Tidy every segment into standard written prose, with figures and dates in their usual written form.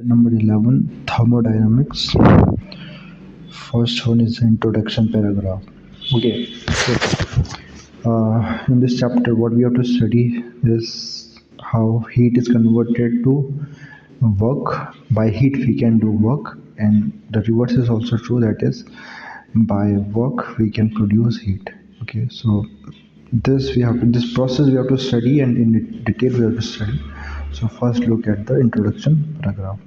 Number 11, Thermodynamics. First one is the introduction paragraph. Okay, in this chapter, what we have to study is how heat is converted to work. By heat, we can do work, and the reverse is also true. That is, by work, we can produce heat. Okay, so this process we have to study, and in detail we have to study. So first, look at the introduction paragraph.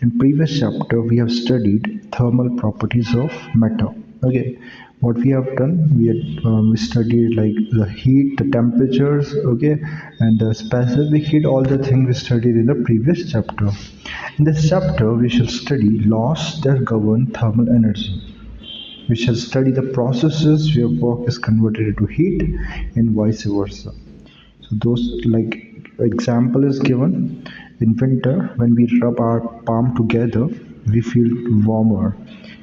In previous chapter, we have studied thermal properties of matter. Okay, what we have done, we studied like the heat, the temperatures, okay, and the specific heat, all the things we studied in the previous chapter. In this chapter, we shall study laws that govern thermal energy. We shall study the processes where work is converted into heat and vice versa. So those like example is given in winter when we rub our palm together, we feel warmer.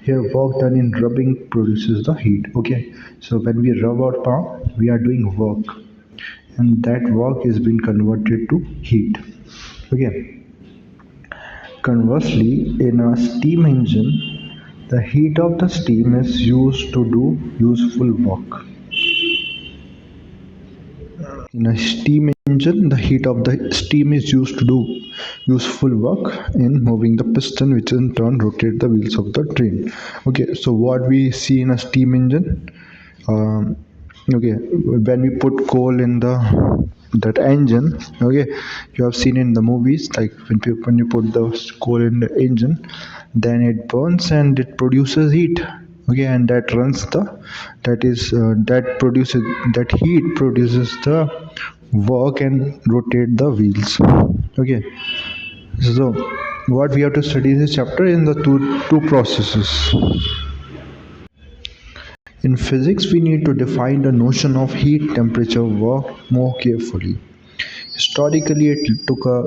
Here, work done in rubbing produces the heat. Okay, so when we rub our palm, we are doing work, and that work is being converted to heat. Okay. Conversely, in a steam engine, the heat of the steam is used to do useful work. In a steam engine, the heat of the steam is used to do useful work in moving the piston, which in turn rotate the wheels of the train. Okay, so what we see in a steam engine, um, okay, when we put coal in the that engine, okay, you have seen in the movies like when you put the coal in the engine, then it burns and it produces heat. Okay, and that runs the that heat produces the work and rotate the wheels. Okay, so what we have to study in this chapter in the two processes. In physics, we need to define the notion of heat, temperature, work more carefully. Historically, it took a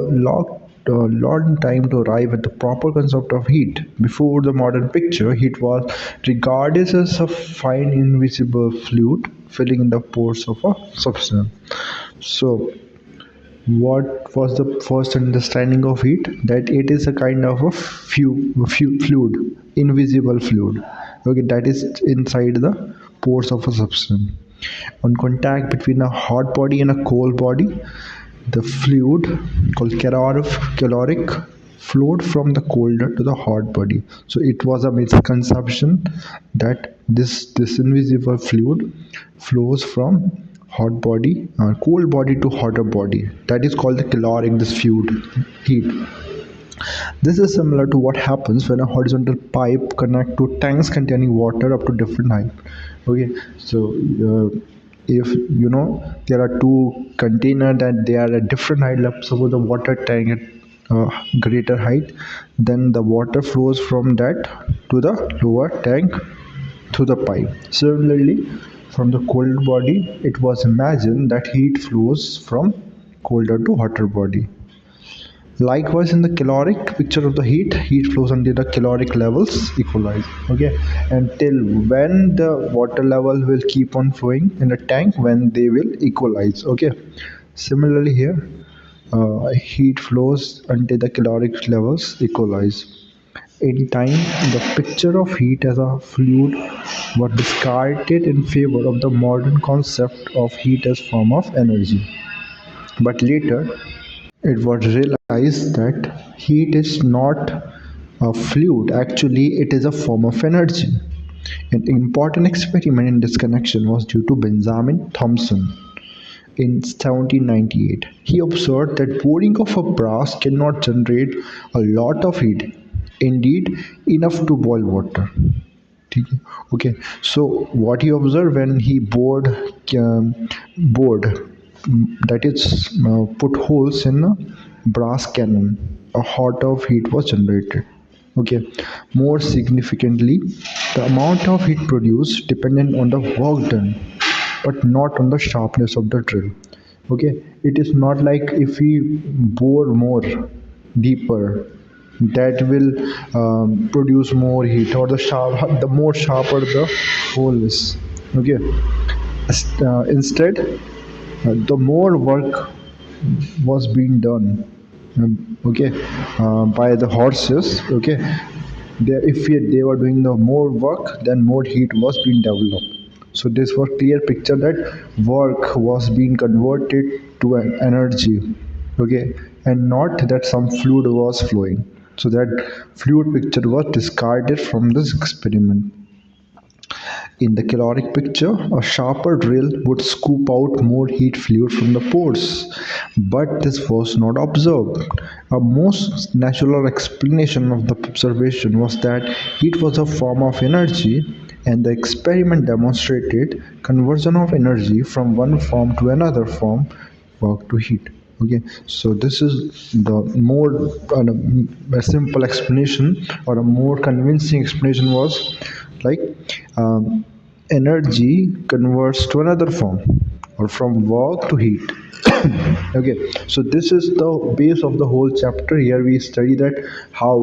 long time to arrive at the proper concept of heat. Before the modern picture, heat was regarded as a fine, invisible fluid filling in the pores of a substance. So, what was the first understanding of heat? That it is a kind of a fluid, invisible fluid. Okay, that is inside the pores of a substance. On contact between a hot body and a cold body, the fluid called caloric flowed from the colder to the hot body. So it was a misconception that this invisible fluid flows from cold body to hotter body. That is called the caloric, this fluid heat. This is similar to what happens when a horizontal pipe connects to tanks containing water up to different height. Okay, so if you know there are two containers that they are at different height, like suppose the water tank at greater height, then the water flows from that to the lower tank through the pipe. Similarly, from the cold body, it was imagined that heat flows from colder to hotter body. Likewise, in the caloric picture of the heat flows until the caloric levels equalize. Okay, until when the water level will keep on flowing in the tank when they will equalize. Okay, similarly here, heat flows until the caloric levels equalize. In time, the picture of heat as a fluid was discarded in favor of the modern concept of heat as form of energy. But later, it was realized that heat is not a fluid, actually, it is a form of energy. An important experiment in this connection was due to Benjamin Thompson in 1798. He observed that boring of a brass cannot generate a lot of heat, indeed, enough to boil water. ठीक है? Okay, so what he observed when he bored that is put holes in a brass cannon, a hot of heat was generated. Okay, more significantly, the amount of heat produced depended on the work done, but not on the sharpness of the drill. Okay, it is not like if we bore more deeper, that will produce more heat, or the more sharper the hole is. Okay, instead, the more work was being done, okay, by the horses. Okay, they were doing the more work, then more heat was being developed. So this was clear picture that work was being converted to an energy. Okay, and not that some fluid was flowing. So that fluid picture was discarded from this experiment. In the caloric picture, a sharper drill would scoop out more heat fluid from the pores, but this was not observed. A most natural explanation of the observation was that heat was a form of energy, and the experiment demonstrated conversion of energy from one form to another form, work to heat. Okay, so this is the more a simple explanation, or a more convincing explanation was like, um, energy converts to another form, or from work to heat. Okay, so this is the base of the whole chapter. Here we study that how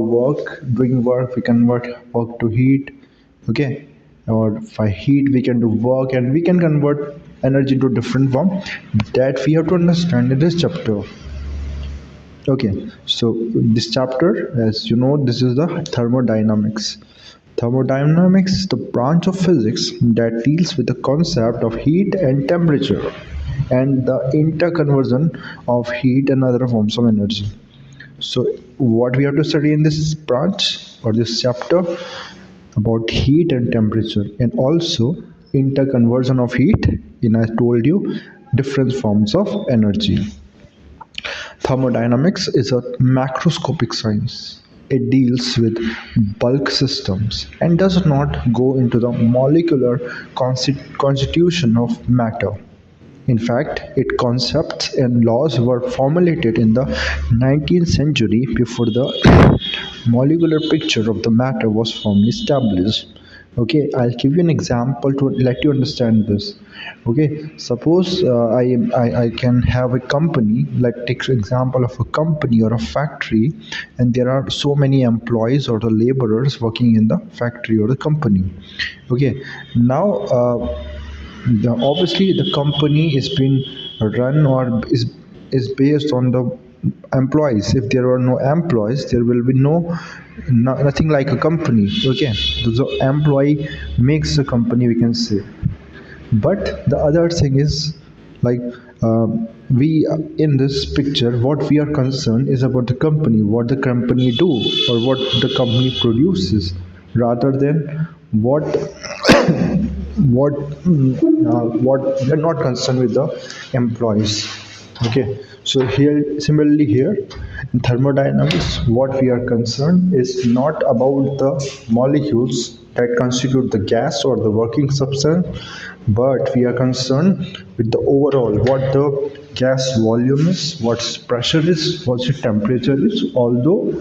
doing work, we convert work to heat. Okay, or by heat we can do work, and we can convert energy to different form. That we have to understand in this chapter. Okay, so this chapter, as you know, this is the thermodynamics. Thermodynamics is the branch of physics that deals with the concept of heat and temperature, and the interconversion of heat and other forms of energy. So, what we have to study in this branch or this chapter about heat and temperature, and also interconversion of heat in, I told you, different forms of energy. Thermodynamics is a macroscopic science. It deals with bulk systems and does not go into the molecular constitution of matter. In fact, its concepts and laws were formulated in the 19th century before the molecular picture of the matter was formally established. Okay, I'll give you an example to let you understand this. Okay, suppose I can have a company. Like, take example of a company or a factory, and there are so many employees or the laborers working in the factory or the company. Okay, now obviously the company is being run, or is based on the employees. If there are no employees, there will be nothing like a company. Okay, the employee makes the company, we can say. But the other thing is, like, we in this picture, what we are concerned is about the company, what the company do, or what the company produces, rather than what what we are not concerned with the employees. Okay, so here, similarly here, in thermodynamics, what we are concerned is not about the molecules that constitute the gas or the working substance, but we are concerned with the overall, what the gas volume is, what pressure is, what the temperature is, although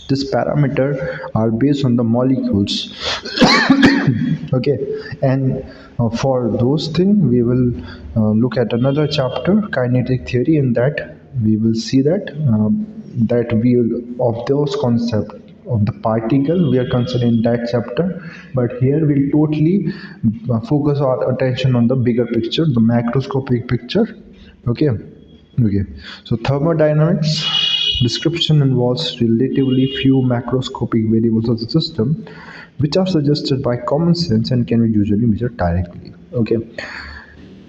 this parameter are based on the molecules. Okay, and for those things we will look at another chapter, kinetic theory. In that we will see that that we will, of those concept of the particle, we are considering that chapter. But here we'll totally focus our attention on the bigger picture, the macroscopic picture. Okay. Okay, so thermodynamics description involves relatively few macroscopic variables of the system, which are suggested by common sense and can be usually measured directly. Okay,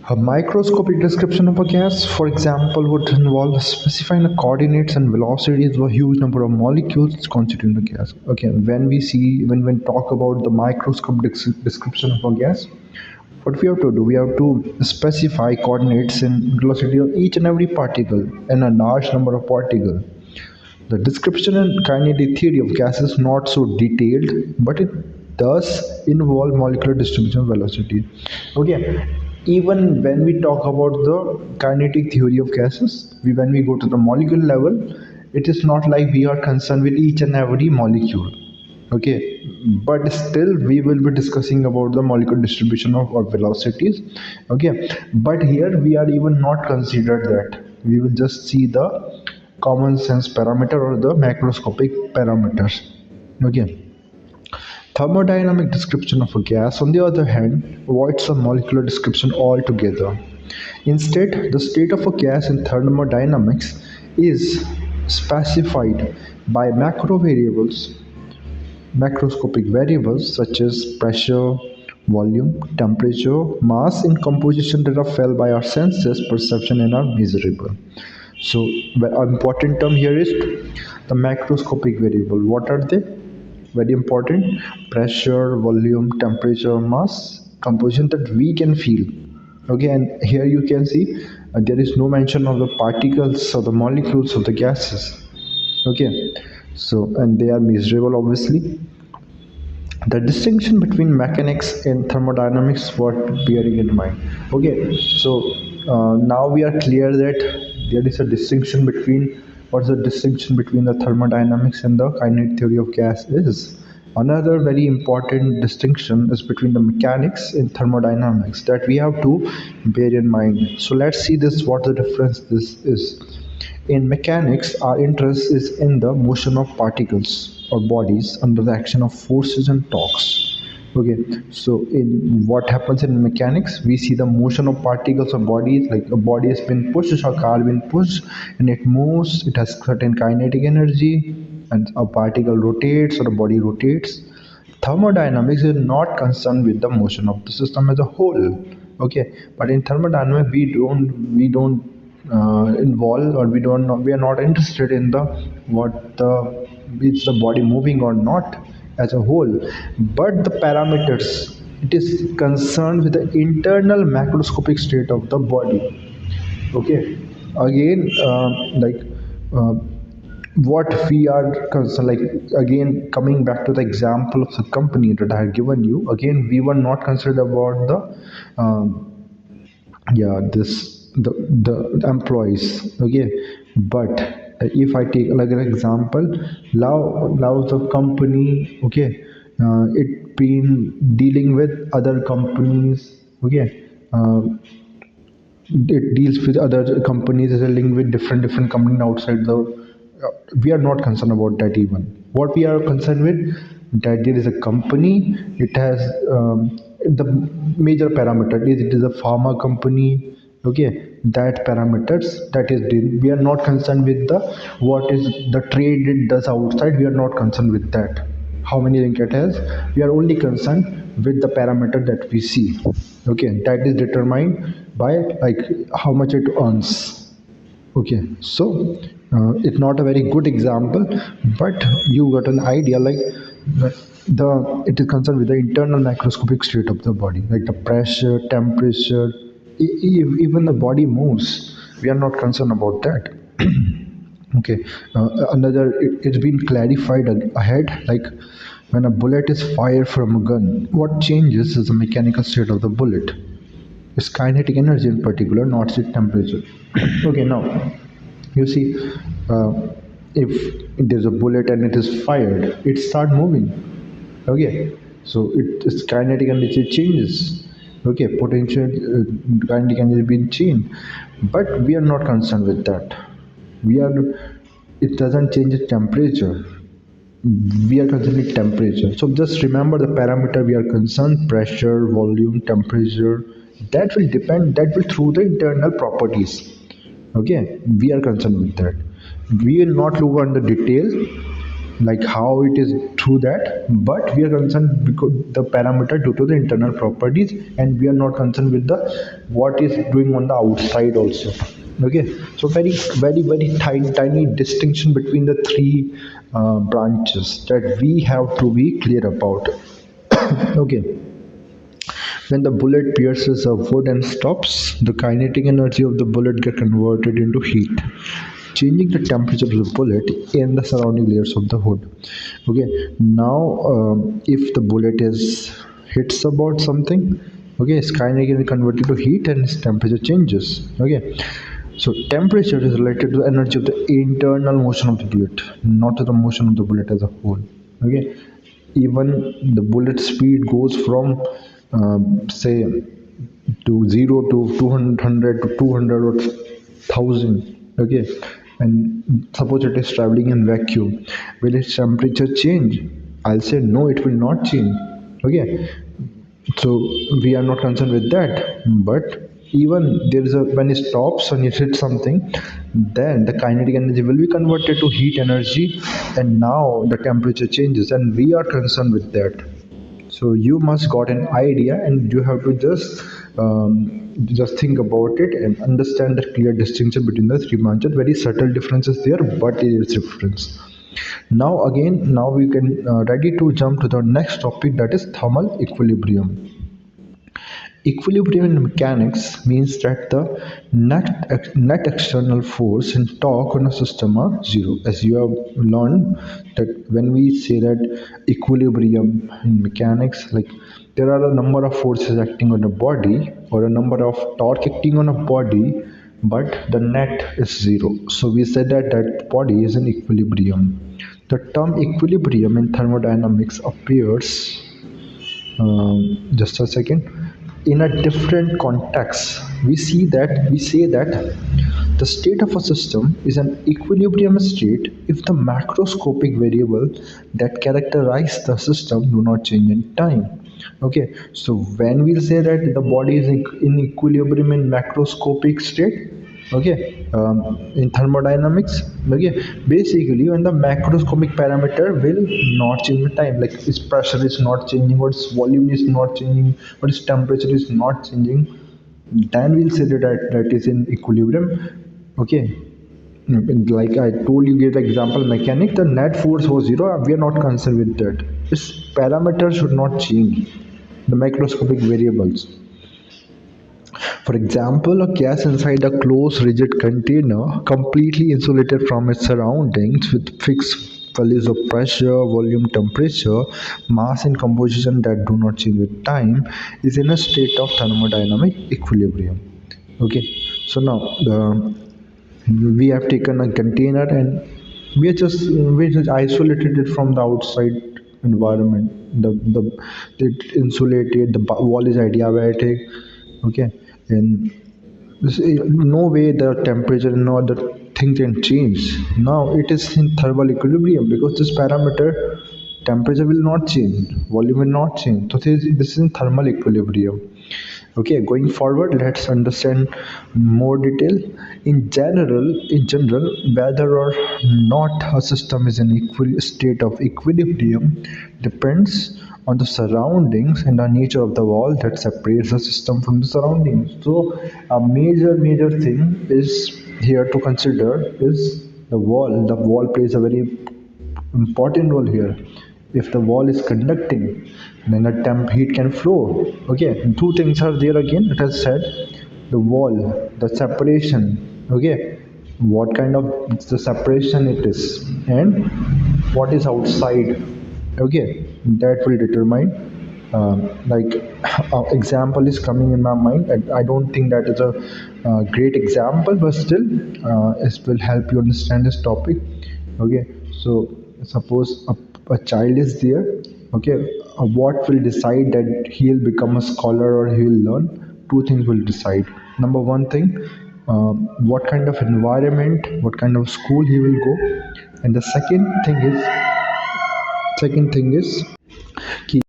a microscopic description of a gas, for example, would involve specifying the coordinates and velocities of a huge number of molecules constituting the gas. Okay, when talk about the microscopic description of a gas, what we have to do, we have to specify coordinates and velocity of each and every particle and a large number of particles. The description and kinetic theory of gas is not so detailed, but it does involve molecular distribution of velocity. Okay, even when we talk about the kinetic theory of gases, when we go to the molecule level, it is not like we are concerned with each and every molecule. Okay, but still we will be discussing about the molecular distribution of our velocities. Okay, but here we are even not considered that. We will just see the common sense parameter or the macroscopic parameters. Okay, thermodynamic description of a gas, on the other hand, avoids the molecular description altogether. Instead, the state of a gas in thermodynamics is specified by macro variables, macroscopic variables such as pressure, volume, temperature, mass, and composition that are felt by our senses, perception, and are measurable. So, the important term here is the macroscopic variable. What are they? Very important: pressure, volume, temperature, mass, composition that we can feel. Okay, and here you can see there is no mention of the particles or the molecules of the gases. Okay, so and they are measurable obviously. The distinction between mechanics and thermodynamics worth bearing in mind. Okay, so now we are clear that there is a distinction between what's the distinction between the thermodynamics and the kinetic theory of gas is. Another very important distinction is between the mechanics and thermodynamics that we have to bear in mind. So let's see this what the difference this is. In mechanics, our interest is in the motion of particles or bodies under the action of forces and torques. Okay, so in what happens in mechanics, we see the motion of particles or bodies, like a body has been pushed or a car been pushed, and it moves. It has certain kinetic energy, and a particle rotates or a body rotates. Thermodynamics is not concerned with the motion of the system as a whole. Okay, but in thermodynamics we don't involve, or we are not interested in the what the is the body moving or not as a whole, but the parameters. It is concerned with the internal macroscopic state of the body. Okay, again, uh, what we are concerned, like, again coming back to the example of the company that I had given you, again we were not concerned about the yeah this the employees. Okay, but if I take like an example, now the company, okay, it been dealing with other companies. Okay, it deals with other companies as a link with different companies outside the we are not concerned about that. Even what we are concerned with, that there is a company, it has the major parameter is it is a pharma company. Okay, that parameters, that is we are not concerned with the what is the trade it does outside. We are not concerned with that, how many rank it has. We are only concerned with the parameter that we see. Okay, that is determined by like how much it earns. Okay, so it's not a very good example, but you got an idea. Like the it is concerned with the internal macroscopic state of the body, like the pressure, temperature, even the body moves. We are not concerned about that. Okay, another it's been clarified ahead. Like when a bullet is fired from a gun, what changes is the mechanical state of the bullet. Its kinetic energy in particular, not its temperature. Okay, now you see, uh, if there's a bullet and it is fired, it start moving. Okay, so its kinetic energy changes. Okay, potential kinetic energy being changed, but we are not concerned with that. We are. It doesn't change the temperature. We are concerned with temperature. So just remember the parameter we are concerned: pressure, volume, temperature. That will depend. That will through the internal properties. Okay, we are concerned with that. We will not look on the detail like how it is through that, but we are concerned because the parameter due to the internal properties, and we are not concerned with the what is doing on the outside also. Okay, so very tiny distinction between the three branches that we have to be clear about. Okay, when the bullet pierces a wood and stops, the kinetic energy of the bullet get converted into heat, changing the temperature of the bullet and the surrounding layers of the hood. Okay, now if the bullet is hits about something, okay, its kinetic energy converted to heat and its temperature changes. Okay, so temperature is related to the energy of the internal motion of the bullet, not to the motion of the bullet as a whole. Okay, even the bullet speed goes from say to 0 to 200 to 200 or 1000. Okay, and suppose it is traveling in vacuum, will its temperature change? I'll say no, it will not change. Okay, so we are not concerned with that, but even there is a when it stops and it hits something, then the kinetic energy will be converted to heat energy, and now the temperature changes, and we are concerned with that. So you must got an idea, and you have to just think about it and understand the clear distinction between the three branches. Very subtle differences there, but it is difference. Now again, now we can ready to jump to the next topic, that is thermal equilibrium. Equilibrium in mechanics means that the net external force and torque on a system are zero. As you have learned that when we say that equilibrium in mechanics, like there are a number of forces acting on a body or a number of torque acting on a body, but the net is zero. So we said that that body is in equilibrium. The term equilibrium in thermodynamics appears, just a second, in a different context. We say that the state of a system is an equilibrium state if the macroscopic variable that characterize the system do not change in time. Okay, so when we say that the body is in equilibrium in macroscopic state, okay, in thermodynamics, okay, basically when the macroscopic parameter will not change with time, like its pressure is not changing or its volume is not changing or its temperature is not changing, then we'll say that is in equilibrium. Okay. Like I told you, gave the example mechanic, the net force was zero, we are not concerned with that. Its parameters should not change, the macroscopic variables. For example, a gas inside a closed rigid container, completely insulated from its surroundings with fixed values of pressure, volume, temperature, mass, and composition that do not change with time, is in a state of thermodynamic equilibrium. Okay, so now we have taken a container and we just isolated it from the outside environment. It insulated, the wall is adiabatic, okay, and no way the temperature nor the thing can change. Now it is in thermal equilibrium because this parameter, temperature will not change, volume will not change. So this is in thermal equilibrium. Okay, going forward, let's understand more detail. In general, whether or not a system is in state of equilibrium depends on the surroundings and the nature of the wall that separates the system from the surroundings. So, a major thing is here to consider is the wall. The wall plays a very important role here. If the wall is conducting, then the temp heat can flow. Okay, and two things are there again. It has said the wall, the separation. Okay, what kind of the separation it is, and what is outside. Okay, that will determine. Like example is coming in my mind, and I don't think that is a great example, but still it will help you understand this topic. Okay, so suppose a child is there. Okay, what will decide that he'll become a scholar or he'll learn? Two things will decide. Number one thing, what kind of environment, what kind of school he will go, and the second thing is कि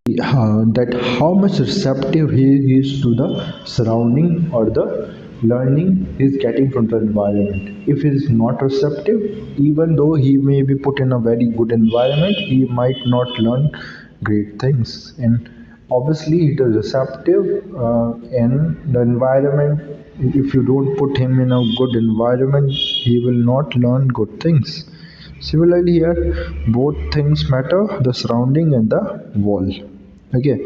that how much receptive he is to the surrounding or the learning he is getting from the environment. If he is not receptive, even though he may be put in a very good environment, he might not learn great things. And obviously it is receptive in the environment. If you don't put him in a good environment, he will not learn good things. Similarly, here both things matter, the surrounding and the wall. Okay,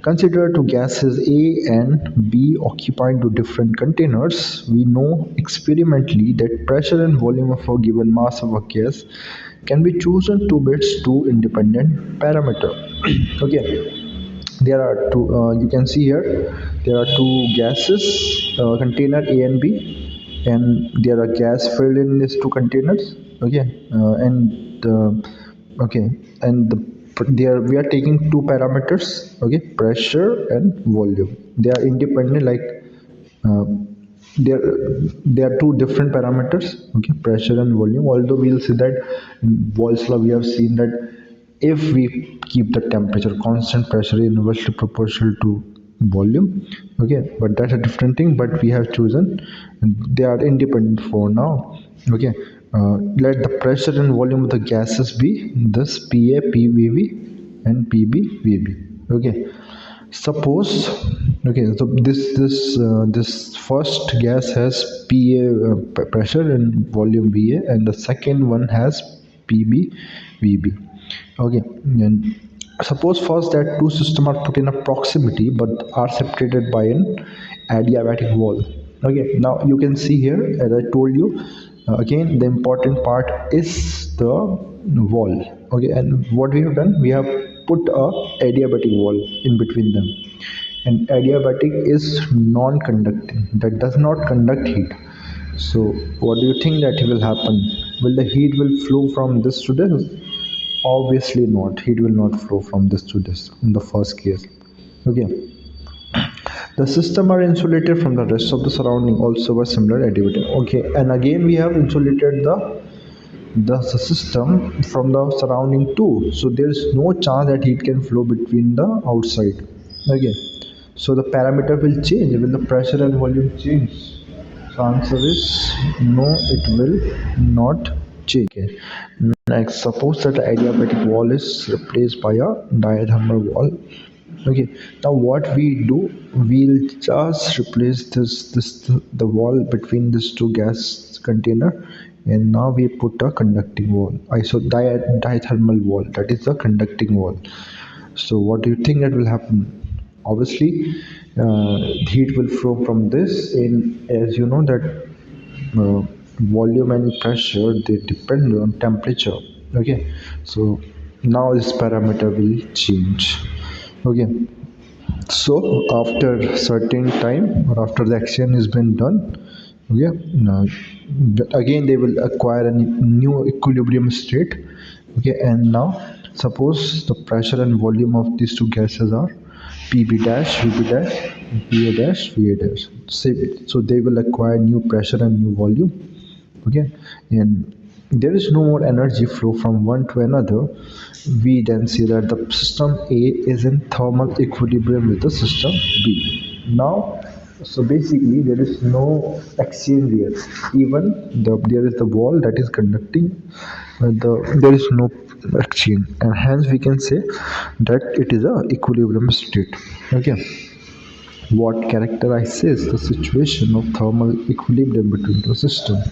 consider two gases A and B occupying two different containers. We know experimentally that pressure and volume of a given mass of a gas can be chosen to be its two independent parameter. Okay, there are two, you can see here, there are two gases, container A and B, and there are gas filled in these two containers. Okay, and okay, and there we are taking two parameters. Okay, pressure and volume, they are independent, like uh, there there are two different parameters. Okay, pressure and volume, although we'll see that in Boyle's law we have seen that if we keep the temperature constant, pressure is inversely proportional to volume. Okay, but that's a different thing, but we have chosen they are independent for now. Okay, let the pressure and volume of the gases be this pa pvv and pbvb. Okay, suppose, okay, so this first gas has pa pressure and volume va, and the second one has pb vb. Okay, and suppose first that two systems are put in a proximity but are separated by an adiabatic wall. Okay, now you can see here, as I told you, again the important part is the wall. Okay, and what we have done, we have put a adiabatic wall in between them, and adiabatic is non-conducting, that does not conduct heat. So what do you think that will happen? Will the heat will flow from this to this? Obviously not. Heat will not flow from this to this in the first case. Okay. The system are insulated from the rest of the surrounding also by similar additivity. Okay, and again we have insulated the system from the surrounding too. So there is no chance that heat can flow between the outside. Okay. So the parameter will change. Will the pressure and volume change? So answer is no, it will not change. Okay. Next, suppose that the adiabatic wall is replaced by a diathermal wall. Okay. Now what we do, we'll just replace this the wall between these two gas container, and now we put a conducting wall. Diathermal wall. That is the conducting wall. So what do you think that will happen? Obviously, heat will flow from this, and as you know that uh, volume and pressure they depend on temperature. Okay, so now this parameter will change. Okay, so after certain time or after the action has been done, yeah, now again they will acquire a new equilibrium state. Okay, and now suppose the pressure and volume of these two gases are pb dash vb dash va dash va dash. So they will acquire new pressure and new volume. Okay, and there is no more energy flow from one to another. We then see that the system A is in thermal equilibrium with the system B. Now, so basically there is no exchange here. Even there is the wall that is conducting, there is no exchange, and hence we can say that it is a equilibrium state. Okay, what characterizes the situation of thermal equilibrium between two systems?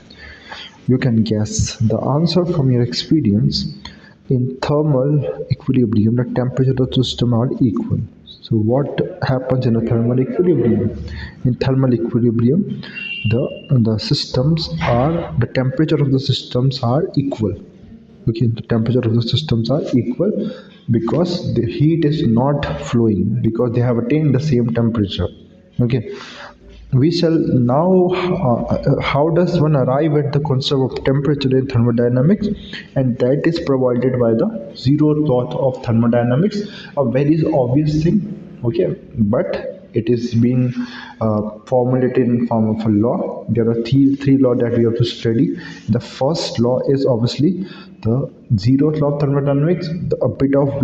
You can guess the answer from your experience. In thermal equilibrium, the temperature of the system are equal. So what happens in a thermal equilibrium? In thermal equilibrium, the systems are the temperature of the systems are equal. Okay, the temperature of the systems are equal because the heat is not flowing because they have attained the same temperature. Okay, we shall now how does one arrive at the concept of temperature in thermodynamics, and that is provided by the zeroth law of thermodynamics, a very obvious thing. Okay, but it is being formulated in form of a law. There are three laws that we have to study. The first law is obviously the zeroth law of thermodynamics. A bit of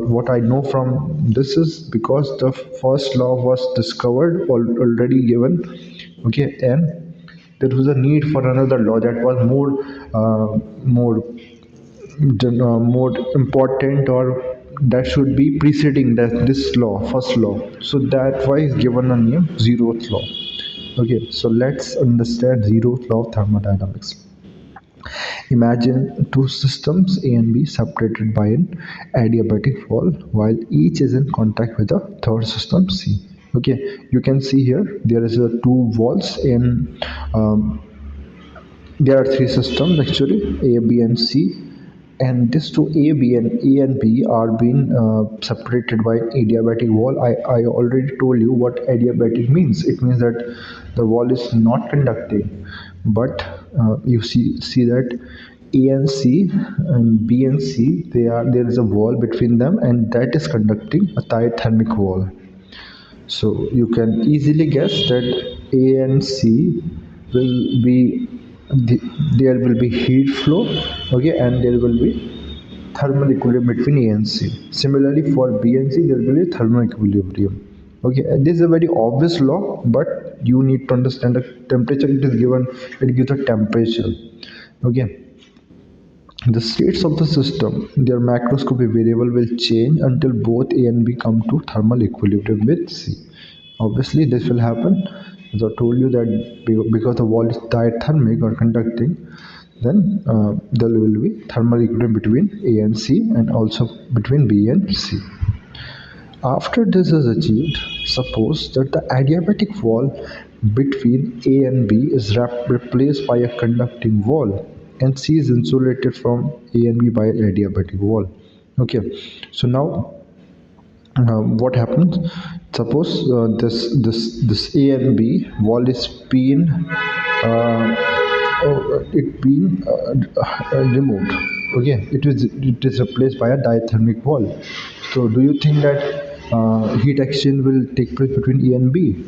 what I know from this is because the first law was discovered already given. Okay, and there was a need for another law that was more important, or that should be preceding that this law, first law. So that why is given a name zeroth law. Okay, so let's understand zeroth law of thermodynamics. Imagine two systems A and B separated by an adiabatic wall while each is in contact with the third system C. Okay, you can see here there is a two walls in there are three systems actually, A, B, and C, and these two A and B are being separated by an adiabatic wall. I already told you what adiabatic means. It means that the wall is not conducting, but you see that A and C and B and C, there is a wall between them, and that is conducting a diathermic wall. So you can easily guess that A and C will be the, there will be heat flow, okay, and there will be thermal equilibrium between A and C. Similarly, for B and C, there will be thermal equilibrium. Okay, this is a very obvious law, but you need to understand the temperature it is given, it gives a temperature. Okay, the states of the system, their macroscopic variable will change until both A and B come to thermal equilibrium with C. Obviously, this will happen. As I told you that because the wall is diathermic or conducting, then there will be thermal equilibrium between A and C and also between B and C. After this is achieved, suppose that the adiabatic wall between A and B is replaced by a conducting wall and C is insulated from A and B by an adiabatic wall. Okay, so now what happens? Suppose this A and B wall is being it being removed. Okay, it is replaced by a diathermic wall. So do you think that heat exchange will take place between A and B?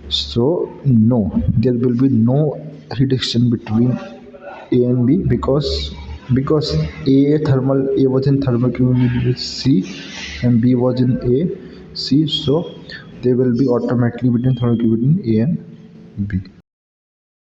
So no, there will be no heat exchange between A and B because A was in thermal equilibrium with C and B was in A C, so they will be automatically between thermal equilibrium A and B.